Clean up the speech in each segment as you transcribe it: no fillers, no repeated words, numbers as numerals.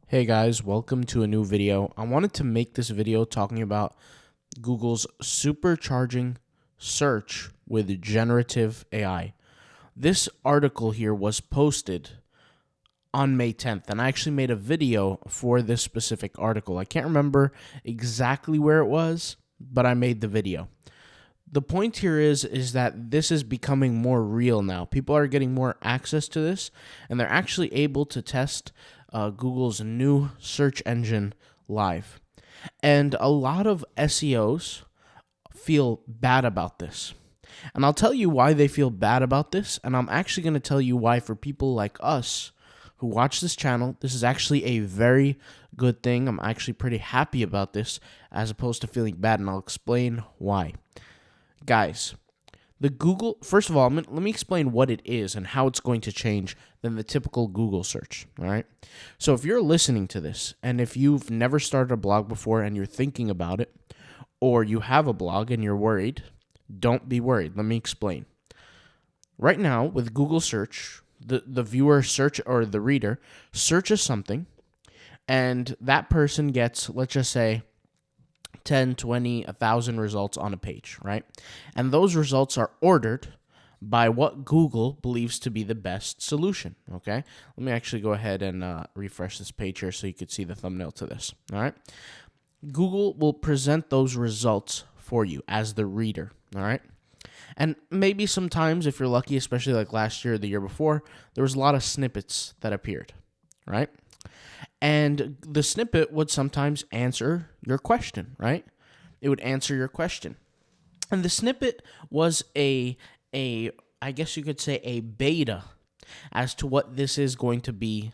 Hey guys, welcome to a new video. I wanted to make this video talking about Google's supercharging search with generative AI. This article here was posted on May 10th, and I actually made a video for this specific article. I can't remember exactly where it was, but I made the video. The point here is that this is becoming more real now. People are getting more access to this, and they're actually able to test Google's new search engine live. And a lot of SEOs feel bad about this. And I'll tell you why they feel bad about this, and I'm actually going to tell you why for people like us who watch this channel, this is actually a very good thing. I'm actually pretty happy about this as opposed to feeling bad, and I'll explain why. Guys, first of all, let me explain what it is and how it's going to change than the typical Google search, all right? So if you're listening to this, and if you've never started a blog before and you're thinking about it, or you have a blog and you're worried, don't be worried. Let me explain. Right now, with Google search, the viewer search or the reader searches something, and that person gets, let's just say, 10, 20, 1,000 results on a page, right? And those results are ordered by what Google believes to be the best solution, okay? Let me actually go ahead and refresh this page here so you could see the thumbnail to this, all right? Google will present those results for you as the reader, all right? And maybe sometimes, if you're lucky, especially like last year or the year before, there was a lot of snippets that appeared, right? And the snippet would sometimes answer your question, right? It would answer your question. And the snippet was I guess you could say a beta as to what this is going to be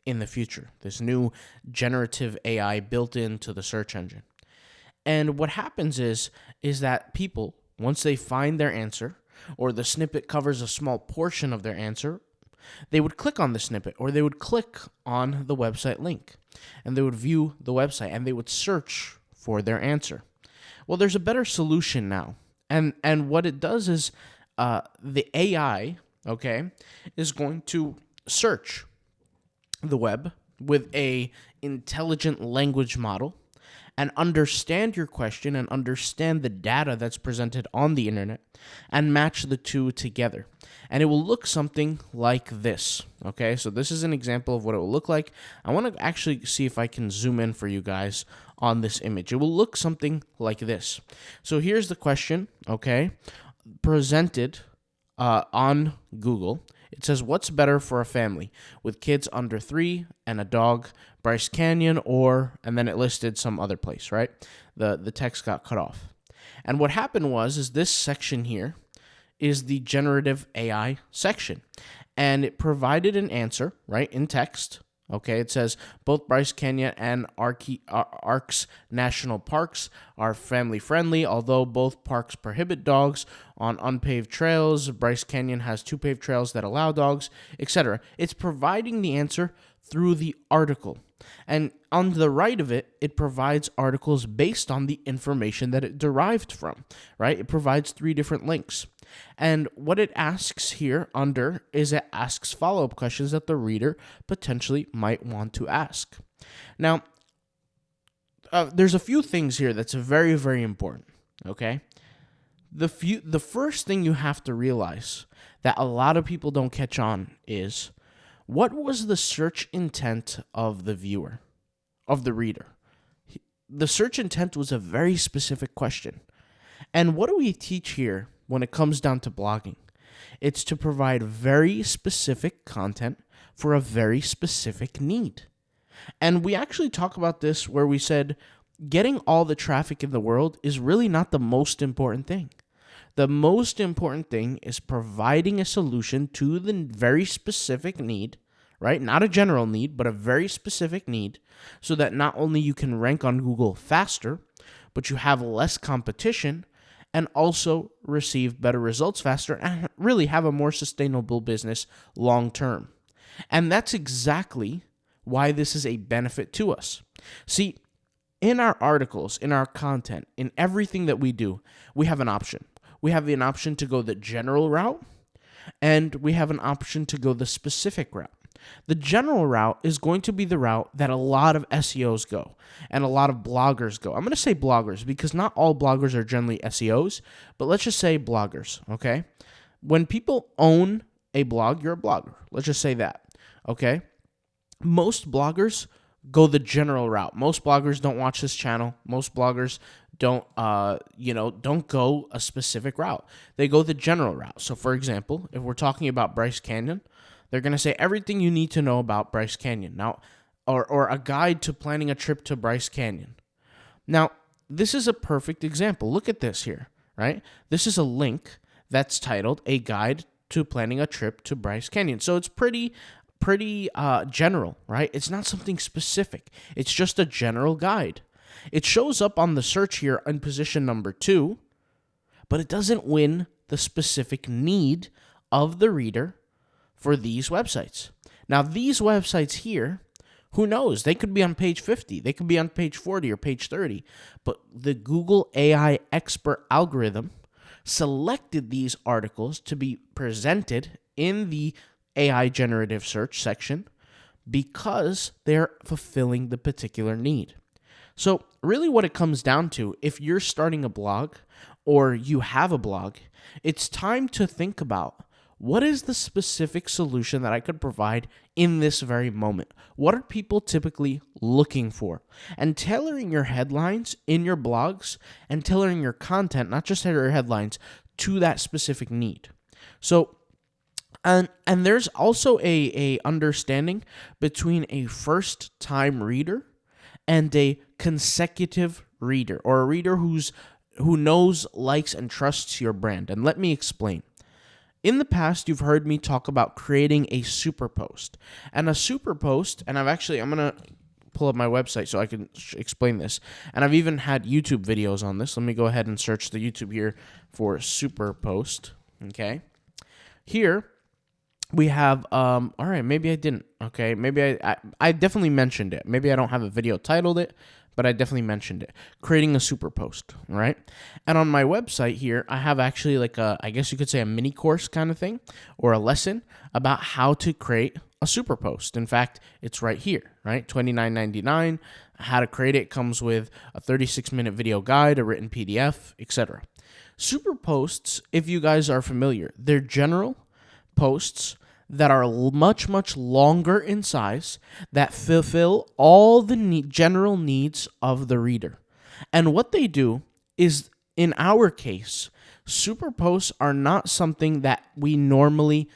in the future. This new generative AI built into the search engine. And what happens is that people, once they find their answer, or the snippet covers a small portion of their answer, they would click on the snippet, or they would click on the website link, and they would view the website, and they would search for their answer. Well, there's a better solution now, and what it does is the AI, okay, is going to search the web with a intelligent language model and understand your question and understand the data that's presented on the internet and match the two together. And it will look something like this, okay? So this is an example of what it will look like. I want to actually see if I can zoom in for you guys on this image. It will look something like this. So here's the question, okay, presented on Google. It says, what's better for a family with kids under 3 and a dog, Bryce Canyon, and then it listed some other place, right? The text got cut off. And what happened is this section here is the generative AI section. And it provided an answer, right, in text. Okay, it says both Bryce Canyon and Arks National Parks are family friendly, although both parks prohibit dogs on unpaved trails. Bryce Canyon has 2 paved trails that allow dogs, etc. It's providing the answer through the article. And on the right of it, it provides articles based on the information that it derived from, right? It provides 3 different links. And what it asks here under is it asks follow-up questions that the reader potentially might want to ask. Now, there's a few things here that's very, very important, okay? The first thing you have to realize that a lot of people don't catch on is, what was the search intent of the viewer, of the reader? The search intent was a very specific question. And what do we teach here when it comes down to blogging? It's to provide very specific content for a very specific need. And we actually talk about this where we said getting all the traffic in the world is really not the most important thing. The most important thing is providing a solution to the very specific need, right? Not a general need, but a very specific need, so that not only you can rank on Google faster, but you have less competition and also receive better results faster and really have a more sustainable business long term. And that's exactly why this is a benefit to us. See, in our articles, in our content, in everything that we do, we have an option. We have an option to go the general route, and we have an option to go the specific route. The general route is going to be the route that a lot of SEOs go and a lot of bloggers go. I'm going to say bloggers because not all bloggers are generally SEOs, but let's just say bloggers, okay? When people own a blog, you're a blogger. Let's just say that, okay? Most bloggers go the general route. Most bloggers don't watch this channel. Most bloggers don't go a specific route. They go the general route. So for example, if we're talking about Bryce Canyon, they're going to say everything you need to know about Bryce Canyon. Now, or a guide to planning a trip to Bryce Canyon. Now, this is a perfect example. Look at this here, right? This is a link that's titled A Guide to Planning a Trip to Bryce Canyon. So it's pretty general, right? It's not something specific. It's just a general guide. It shows up on the search here in position number 2, but it doesn't win the specific need of the reader for these websites. Now, these websites here, who knows? They could be on page 50. They could be on page 40 or page 30. But the Google AI expert algorithm selected these articles to be presented in the AI generative search section because they're fulfilling the particular need. So really what it comes down to, if you're starting a blog or you have a blog, it's time to think about what is the specific solution that I could provide in this very moment? What are people typically looking for? And tailoring your headlines in your blogs and tailoring your content, not just your headlines, to that specific need. So And there's also a understanding between a first-time reader and a consecutive reader, or a reader who knows, likes, and trusts your brand. And let me explain. In the past, you've heard me talk about creating a super post. And a super post, and I'm going to pull up my website so I can explain this. And I've even had YouTube videos on this. Let me go ahead and search the YouTube here for super post, okay? Here, we have, all right, maybe I didn't, okay? Maybe I definitely mentioned it. Maybe I don't have a video titled it, but I definitely mentioned it. Creating a super post, right? And on my website here, I have actually like I guess you could say a mini course kind of thing, or a lesson about how to create a super post. In fact, it's right here, right? $29.99. How to create it comes with a 36-minute video guide, a written PDF, etc. Super posts, if you guys are familiar, they're general posts that are much, much longer in size that fulfill all the general needs of the reader. And what they do is, in our case, super posts are not something that we normally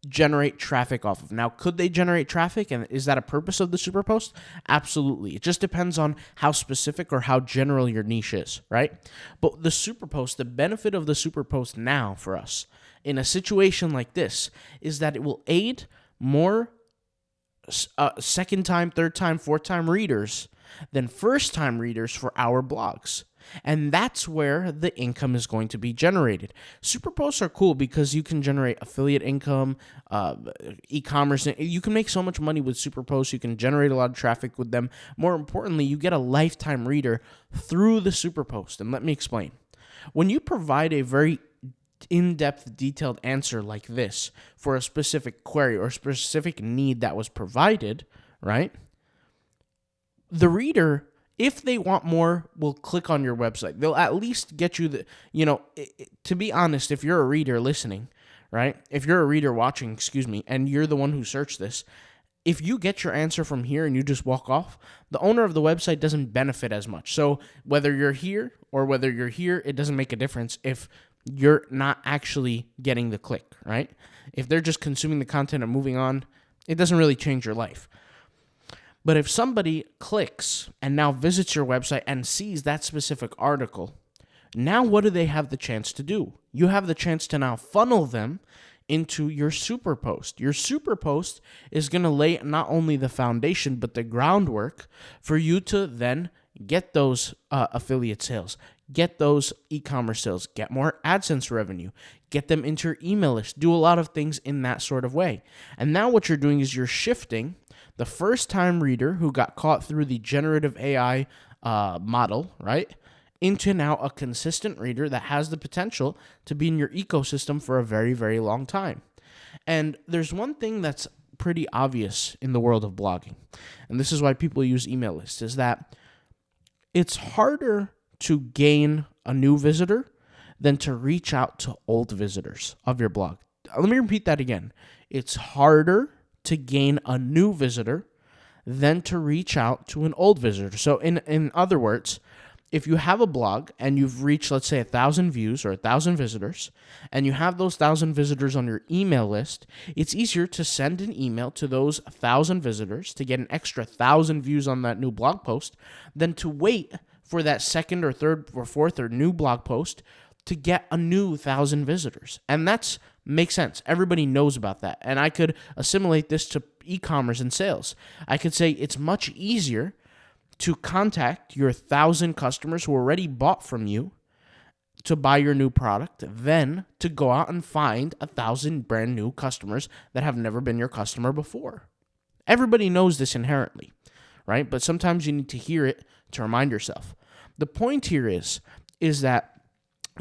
generate traffic off of. Now, could they generate traffic, and is that a purpose of the super post? Absolutely. It just depends on how specific or how general your niche is, right? But the super post, the benefit of the super post now for us in a situation like this is that it will aid more second time, third time, fourth time readers than first time readers for our blogs. And that's where the income is going to be generated. Super posts are cool because you can generate affiliate income, e-commerce. You can make so much money with super posts. You can generate a lot of traffic with them. More importantly, you get a lifetime reader through the super post. And let me explain. When you provide a very in-depth, detailed answer like this for a specific query or specific need that was provided, right? The reader, if they want more, will click on your website. They'll at least get you to be honest, if you're a reader listening, right? If you're a reader watching, and you're the one who searched this, if you get your answer from here and you just walk off, the owner of the website doesn't benefit as much. So whether you're here or whether you're here, it doesn't make a difference if you're not actually getting the click, right? If they're just consuming the content and moving on, it doesn't really change your life. But if somebody clicks and now visits your website and sees that specific article, now what do they have the chance to do? You have the chance to now funnel them into your super post. Your super post is going to lay not only the foundation, but the groundwork for you to then get those affiliate sales, get those e-commerce sales, get more AdSense revenue, get them into your email list, do a lot of things in that sort of way. And now what you're doing is you're shifting the first-time reader who got caught through the generative AI model, right, into now a consistent reader that has the potential to be in your ecosystem for a very, very long time. And there's one thing that's pretty obvious in the world of blogging, and this is why people use email lists, is that it's harder to gain a new visitor than to reach out to old visitors of your blog. Let me repeat that again. It's harder to gain a new visitor than to reach out to an old visitor. So in other words, if you have a blog and you've reached, let's say, 1,000 views or 1,000 visitors, and you have those 1,000 visitors on your email list, it's easier to send an email to those 1,000 visitors to get an extra 1,000 views on that new blog post than to wait for that second or third or fourth or new blog post to get a new 1,000 visitors. And that's makes sense. Everybody knows about that. And I could assimilate this to e-commerce and sales. I could say it's much easier to contact your 1,000 customers who already bought from you to buy your new product than to go out and find 1,000 brand new customers that have never been your customer before. Everybody knows this inherently, right? But sometimes you need to hear it to remind yourself. The point here is that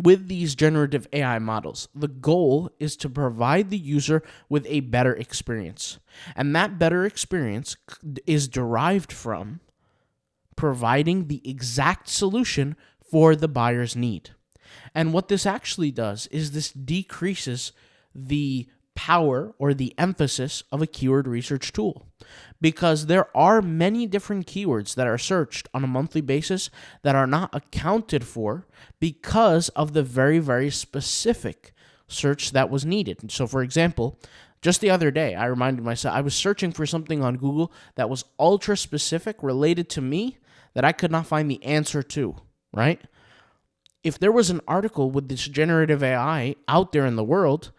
with these generative AI models, the goal is to provide the user with a better experience. And that better experience is derived from providing the exact solution for the buyer's need. And what this actually does is this decreases the power or the emphasis of a keyword research tool, because there are many different keywords that are searched on a monthly basis that are not accounted for because of the very, very specific search that was needed. So for example, just the other day, I reminded myself, I was searching for something on Google that was ultra specific related to me that I could not find the answer to, right? If there was an article with this generative AI out there in the world,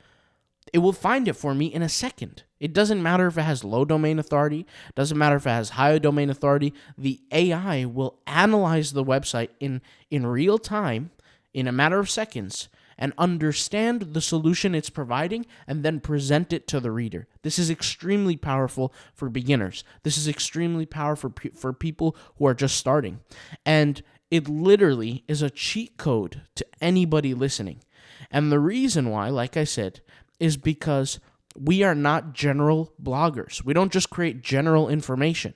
it will find it for me in a second. It doesn't matter if it has low domain authority, it doesn't matter if it has high domain authority. The AI will analyze the website in real time, in a matter of seconds, and understand the solution it's providing and then present it to the reader. This is extremely powerful for beginners. This is extremely powerful for people who are just starting. And it literally is a cheat code to anybody listening. And the reason why, like I said, is because we are not general bloggers. We don't just create general information.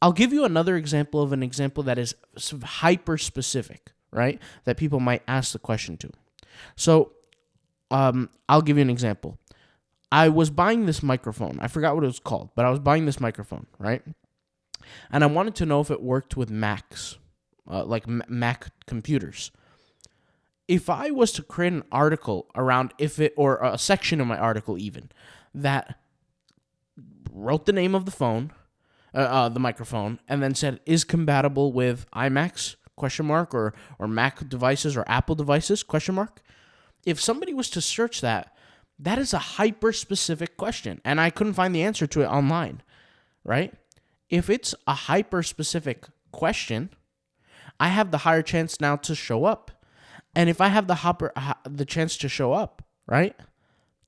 I'll give you another example of an example that is hyper specific, right? That people might ask the question to. So I'll give you an example. I was buying this microphone. I forgot what it was called, but I was buying this microphone, right? And I wanted to know if it worked with Macs, like Mac computers. If I was to create an article around or a section of my article even, that wrote the name of the phone, the microphone, and then said, is compatible with iMacs, ? Or Mac devices or Apple devices, ? If somebody was to search that, that is a hyper-specific question, and I couldn't find the answer to it online, right? If it's a hyper-specific question, I have the higher chance now to show up. And if I have the chance to show up, right,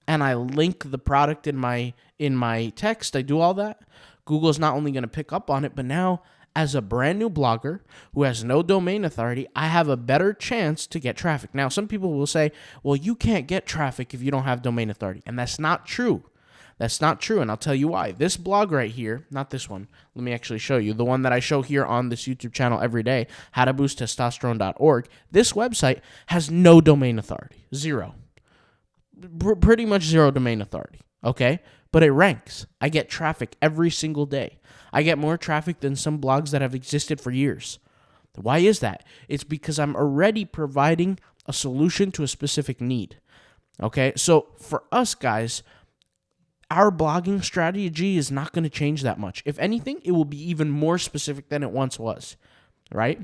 and I link the product in my text, I do all that, Google's not only going to pick up on it, but now as a brand new blogger who has no domain authority, I have a better chance to get traffic. Now, some people will say, well, you can't get traffic if you don't have domain authority. And that's not true. That's not true, and I'll tell you why. This blog right here, not this one, let me actually show you, the one that I show here on this YouTube channel every day, howtoboosttestosterone.org, this website has no domain authority, zero. Pretty much zero domain authority, okay? But it ranks. I get traffic every single day. I get more traffic than some blogs that have existed for years. Why is that? It's because I'm already providing a solution to a specific need, okay? So for us guys, our blogging strategy is not going to change that much. If anything, it will be even more specific than it once was, right?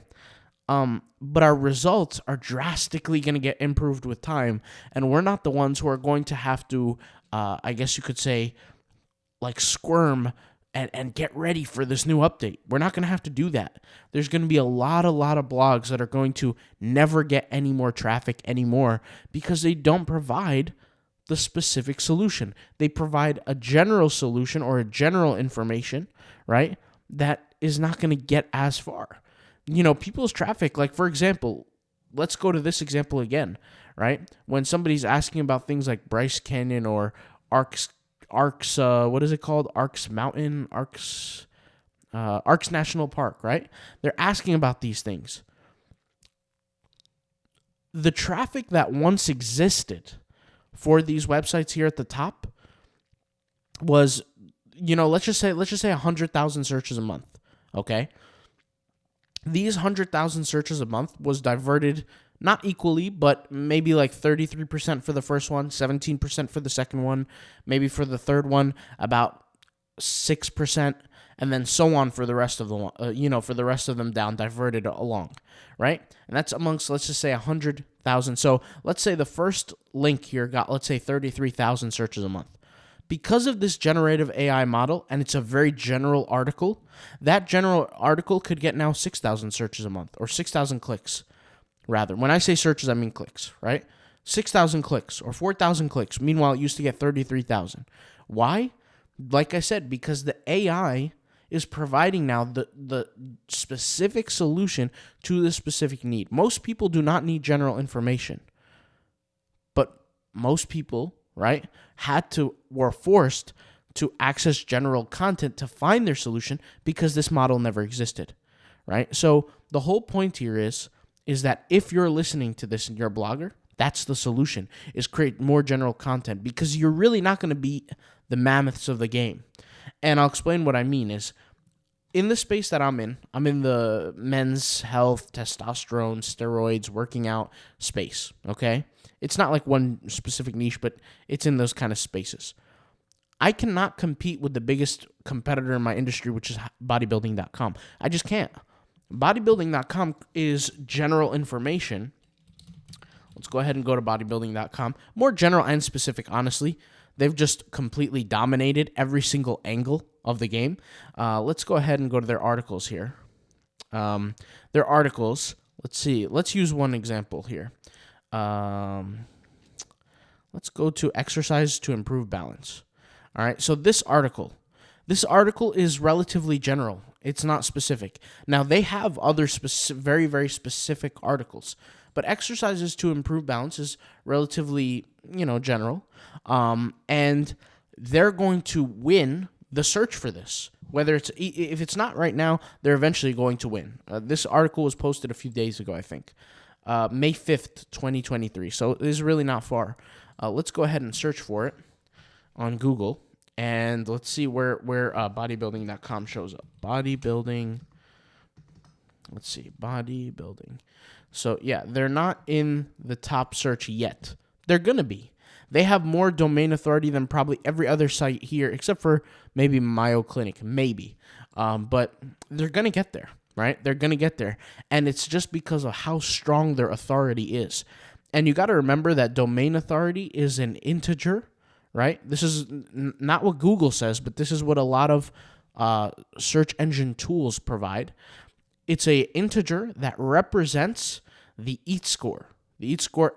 But our results are drastically going to get improved with time, and we're not the ones who are going to have to, I guess you could say, like squirm and get ready for this new update. We're not going to have to do that. There's going to be a lot of blogs that are going to never get any more traffic anymore because they don't provide the specific solution. They provide a general solution or a general information, right, that is not going to get as far. You know, people's traffic, like for example, let's go to this example again, right? When somebody's asking about things like Bryce Canyon or Arcs, what is it called? Arcs Mountain, Arcs National Park, right? They're asking about these things. The traffic that once existed for these websites here at the top was, let's just say 100,000 searches a month, okay? These 100,000 searches a month was diverted not equally, but maybe like 33% for the first one, 17% for the second one, maybe for the third one about 6%, and then so on for the rest of for the rest of them down, diverted along, right? And that's amongst, let's just say 100,000. So let's say the first link here got, let's say 33,000 searches a month. Because of this generative AI model, and it's a very general article, that general article could get now 6,000 searches a month, or 6,000 clicks, rather. When I say searches, I mean clicks, right? 6,000 clicks, or 4,000 clicks. Meanwhile, it used to get 33,000. Why? Like I said, because the AI is providing now the specific solution to the specific need. Most people do not need general information, but most people, right, were forced to access general content to find their solution because this model never existed, right? So the whole point here is that if you're listening to this and you're a blogger, that's the solution, is create more general content, because you're really not going to beat the mammoths of the game. And I'll explain what I mean is, in the space that I'm in the men's health, testosterone, steroids, working out space, okay? It's not like one specific niche, but it's in those kind of spaces. I cannot compete with the biggest competitor in my industry, which is bodybuilding.com. I just can't. Bodybuilding.com is general information. Let's go ahead and go to bodybuilding.com. More general and specific, honestly. They've just completely dominated every single angle of the game. Let's go ahead and go to their articles here. Their articles, let's see. Let's use one example here. Let's go to exercise to improve balance. All right, so this article is relatively general. It's not specific. Now, they have other very, very specific articles, but exercises to improve balance is relatively, general. And they're going to win the search for this. If it's not right now, they're eventually going to win. This article was posted a few days ago, I think. May 5th, 2023. So it is really not far. Let's go ahead and search for it on Google. And let's see where bodybuilding.com shows up. Bodybuilding. Let's see. Bodybuilding. So, yeah, they're not in the top search yet. They're going to be. They have more domain authority than probably every other site here, except for maybe Mayo Clinic, maybe. But they're going to get there, right? They're going to get there. And it's just because of how strong their authority is. And you got to remember that domain authority is an integer, right? This is not what Google says, but this is what a lot of search engine tools provide. It's a integer that represents the EAT score. The EAT score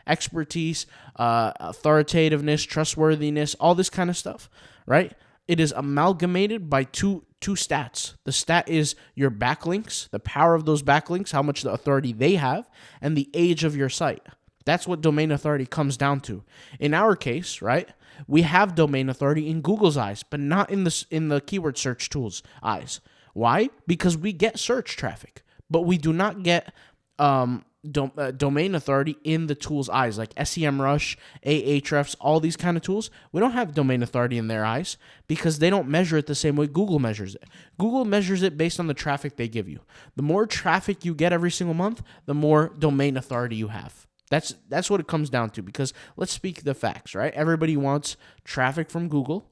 expertise, authoritativeness, trustworthiness, all this kind of stuff, right? It is amalgamated by two stats. The stat is your backlinks, the power of those backlinks, how much the authority they have, and the age of your site. That's what domain authority comes down to. In our case, right, we have domain authority in Google's eyes, but not in the keyword search tools' eyes. Why? Because we get search traffic, but we do not get domain authority in the tool's eyes, like SEMrush, Ahrefs, all these kind of tools. We don't have domain authority in their eyes because they don't measure it the same way Google measures it. Google measures it based on the traffic they give you. The more traffic you get every single month, the more domain authority you have. That's what it comes down to, because let's speak the facts, right? Everybody wants traffic from Google,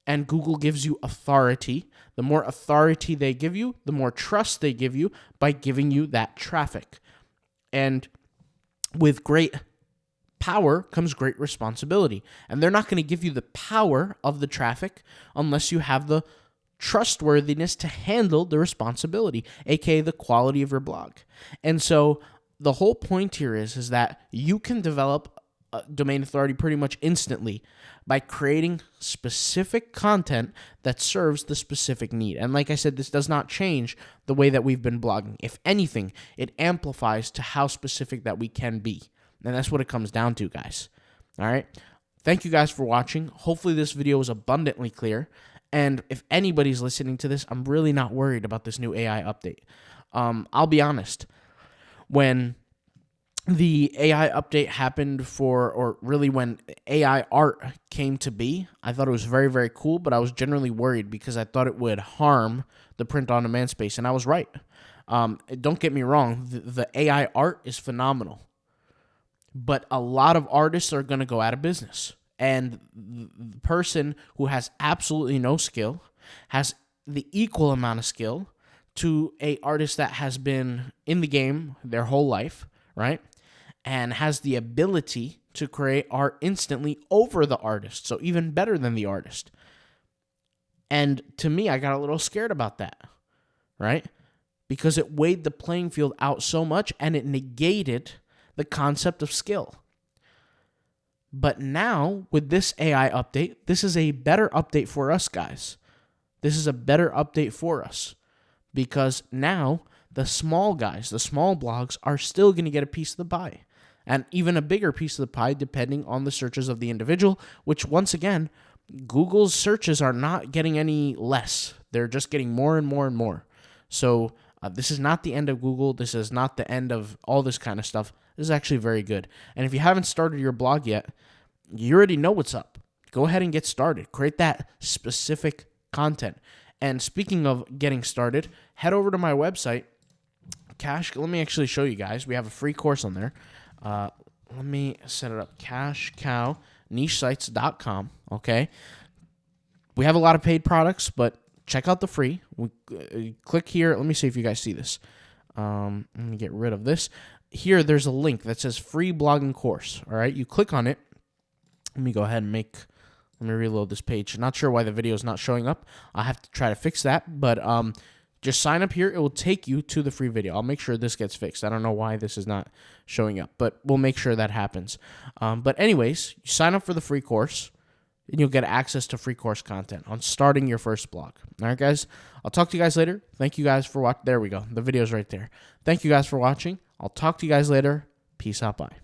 and Google gives you authority. The more authority they give you, the more trust they give you by giving you that traffic. And with great power comes great responsibility. And they're not going to give you the power of the traffic unless you have the trustworthiness to handle the responsibility, aka the quality of your blog. And so the whole point here is that you can develop domain authority pretty much instantly by creating specific content that serves the specific need. And like I said, this does not change the way that we've been blogging. If anything, it amplifies to how specific that we can be. And that's what it comes down to, guys. All right? thank you guys for watching. Hopefully this video was abundantly clear. And if anybody's listening to this, I'm really not worried about this new AI update. I'll be honest. When the AI update happened or really when AI art came to be, I thought it was very, very cool, but I was generally worried because I thought it would harm the print-on-demand space, and I was right. Don't get me wrong, the AI art is phenomenal, but a lot of artists are going to go out of business, and the person who has absolutely no skill has the equal amount of skill to a artist that has been in the game their whole life, right? And has the ability to create art instantly over the artist, so even better than the artist. And to me, I got a little scared about that, right? Because it weighed the playing field out so much and it negated the concept of skill. But now, with this AI update, this is a better update for us, guys. This is a better update for us because now the small guys, the small blogs are still going to get a piece of the pie. And even a bigger piece of the pie depending on the searches of the individual, which once again, Google's searches are not getting any less. They're just getting more and more and more. So this is not the end of Google. This is not the end of all this kind of stuff. This is actually very good. And if you haven't started your blog yet, you already know what's up. Go ahead and get started. Create that specific content. And speaking of getting started, head over to my website, let me actually show you guys. We have a free course on there. Let me set it up. CashCowNicheSites.com. Okay. We have a lot of paid products, but check out the free. Click here. Let me see if you guys see this. Let me get rid of this. Here, there's a link that says free blogging course. All right. You click on it. Let me go ahead and let me reload this page. Not sure why the video is not showing up. I'll have to try to fix that, but just sign up here. It will take you to the free video. I'll make sure this gets fixed. I don't know why this is not showing up, but we'll make sure that happens. But anyways, you sign up for the free course, and you'll get access to free course content on starting your first blog. All right, guys. I'll talk to you guys later. Thank you guys for watching. There we go. The video's right there. Thank you guys for watching. I'll talk to you guys later. Peace out. Bye.